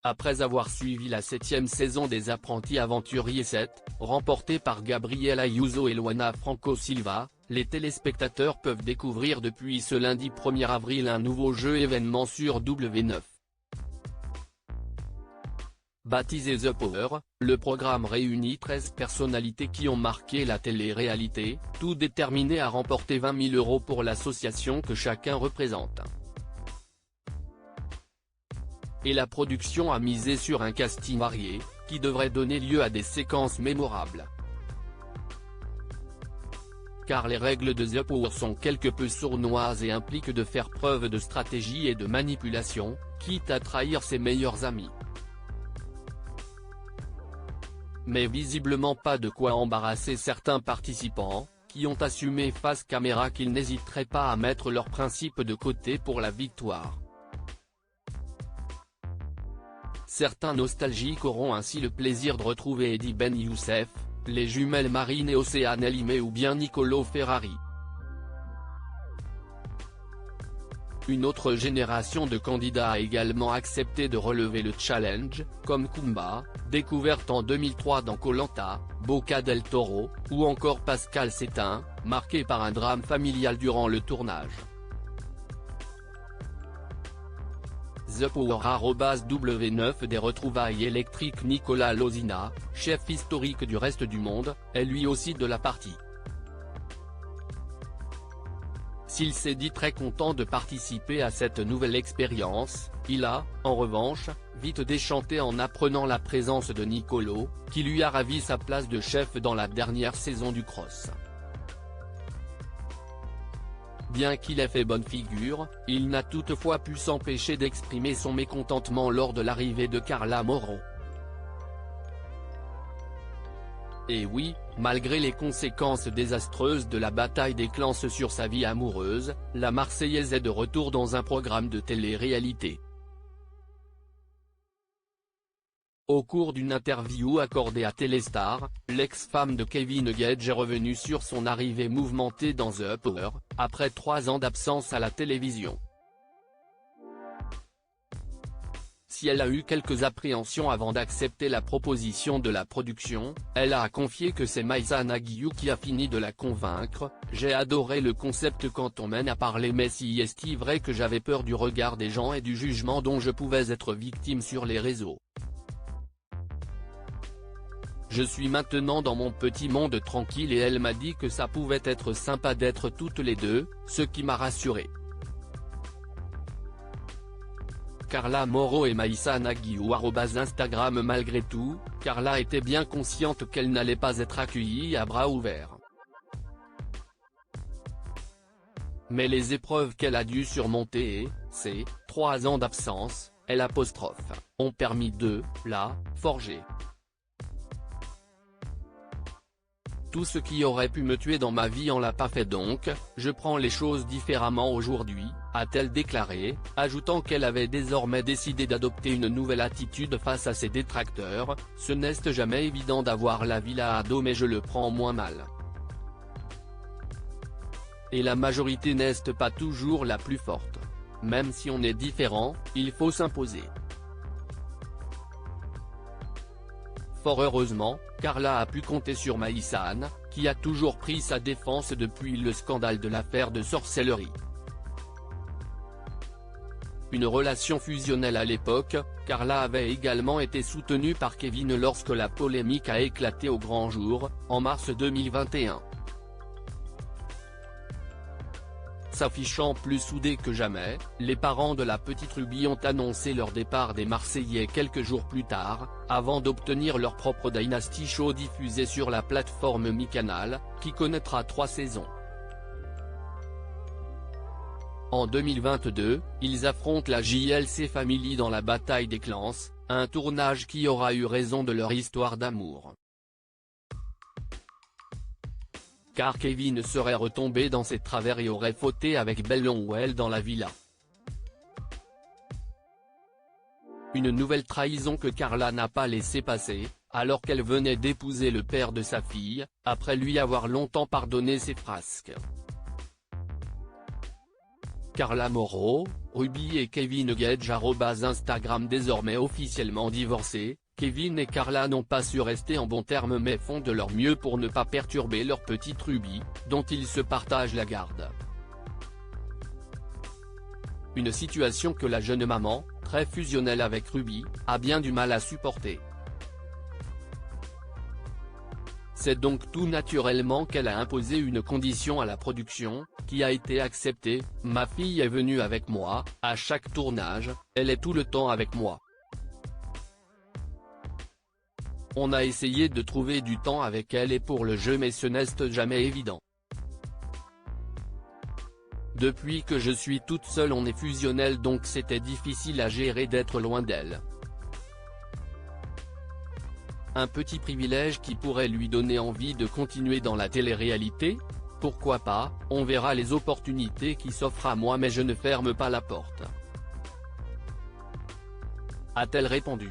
Après avoir suivi la 7e saison des Apprentis Aventuriers 7, remportée par Gabriel Ayuso et Luana Franco Silva, les téléspectateurs peuvent découvrir depuis ce lundi 1er avril un nouveau jeu événement sur W9. Baptisé The Power, le programme réunit 13 personnalités qui ont marqué la télé-réalité, tout déterminées à remporter 20 000 € pour l'association que chacun représente. Et la production a misé sur un casting varié, qui devrait donner lieu à des séquences mémorables. Car les règles de The Power sont quelque peu sournoises et impliquent de faire preuve de stratégie et de manipulation, quitte à trahir ses meilleurs amis. Mais visiblement pas de quoi embarrasser certains participants, qui ont assumé face caméra qu'ils n'hésiteraient pas à mettre leurs principes de côté pour la victoire. Certains nostalgiques auront ainsi le plaisir de retrouver Eddie Ben Youssef, les jumelles Marine et Océane Elimé ou bien Nicolo Ferrari. Une autre génération de candidats a également accepté de relever le challenge, comme Kumba, découverte en 2003 dans Koh-Lanta, Boca del Toro, ou encore Pascal Sétain, marqué par un drame familial durant le tournage. The Power @W9 des retrouvailles électriques. Nicolas Lozina, chef historique du reste du monde, est lui aussi de la partie. S'il s'est dit très content de participer à cette nouvelle expérience, il a, en revanche, vite déchanté en apprenant la présence de Nicolo, qui lui a ravi sa place de chef dans la dernière saison du Cross. Bien qu'il ait fait bonne figure, il n'a toutefois pu s'empêcher d'exprimer son mécontentement lors de l'arrivée de Carla Morro. Et oui, malgré les conséquences désastreuses de la bataille des clans sur sa vie amoureuse, la Marseillaise est de retour dans un programme de télé-réalité. Au cours d'une interview accordée à Téléstar, l'ex-femme de Kevin Gage est revenue sur son arrivée mouvementée dans The Power, après 3 ans d'absence à la télévision. Si elle a eu quelques appréhensions avant d'accepter la proposition de la production, elle a confié que c'est Maïssa Naguiyou qui a fini de la convaincre. « J'ai adoré le concept quand on mène à parler, mais si est vrai que j'avais peur du regard des gens et du jugement dont je pouvais être victime sur les réseaux. Je suis maintenant dans mon petit monde tranquille et elle m'a dit que ça pouvait être sympa d'être toutes les deux, ce qui m'a rassuré. » Carla Morro et Maïssa Naguiyou @Instagram. Malgré tout, Carla était bien consciente qu'elle n'allait pas être accueillie à bras ouverts. Mais les épreuves qu'elle a dû surmonter et, ces 3 ans d'absence, ont permis de la forger. Tout ce qui aurait pu me tuer dans ma vie en l'a pas fait, donc, je prends les choses différemment aujourd'hui, a-t-elle déclaré, ajoutant qu'elle avait désormais décidé d'adopter une nouvelle attitude face à ses détracteurs. « Ce n'est jamais évident d'avoir la villa à dos, mais je le prends moins mal. Et la majorité n'est pas toujours la plus forte. Même si on est différent, il faut s'imposer. » Fort heureusement, Carla a pu compter sur Maïssa, qui a toujours pris sa défense depuis le scandale de l'affaire de sorcellerie. Une relation fusionnelle à l'époque, Carla avait également été soutenue par Kevin lorsque la polémique a éclaté au grand jour, en mars 2021. S'affichant plus soudés que jamais, les parents de la petite Ruby ont annoncé leur départ des Marseillais quelques jours plus tard, avant d'obtenir leur propre Dynasty Show diffusé sur la plateforme MyCanal, qui connaîtra 3 saisons. En 2022, ils affrontent la JLC Family dans la bataille des clans, un tournage qui aura eu raison de leur histoire d'amour. Car Kevin serait retombé dans ses travers et aurait fauté avec Bellonwell dans la villa. Une nouvelle trahison que Carla n'a pas laissé passer, alors qu'elle venait d'épouser le père de sa fille, après lui avoir longtemps pardonné ses frasques. Carla Moreau, Ruby et Kevin Gage @Instagram désormais officiellement divorcés, Kevin et Carla n'ont pas su rester en bons termes mais font de leur mieux pour ne pas perturber leur petite Ruby, dont ils se partagent la garde. Une situation que la jeune maman, très fusionnelle avec Ruby, a bien du mal à supporter. C'est donc tout naturellement qu'elle a imposé une condition à la production, qui a été acceptée: ma fille est venue avec moi, à chaque tournage, elle est tout le temps avec moi. On a essayé de trouver du temps avec elle et pour le jeu mais ce n'est jamais évident. Depuis que je suis toute seule on est fusionnel donc c'était difficile à gérer d'être loin d'elle. Un petit privilège qui pourrait lui donner envie de continuer dans la télé-réalité ? Pourquoi pas, on verra les opportunités qui s'offrent à moi mais je ne ferme pas la porte. A-t-elle répondu.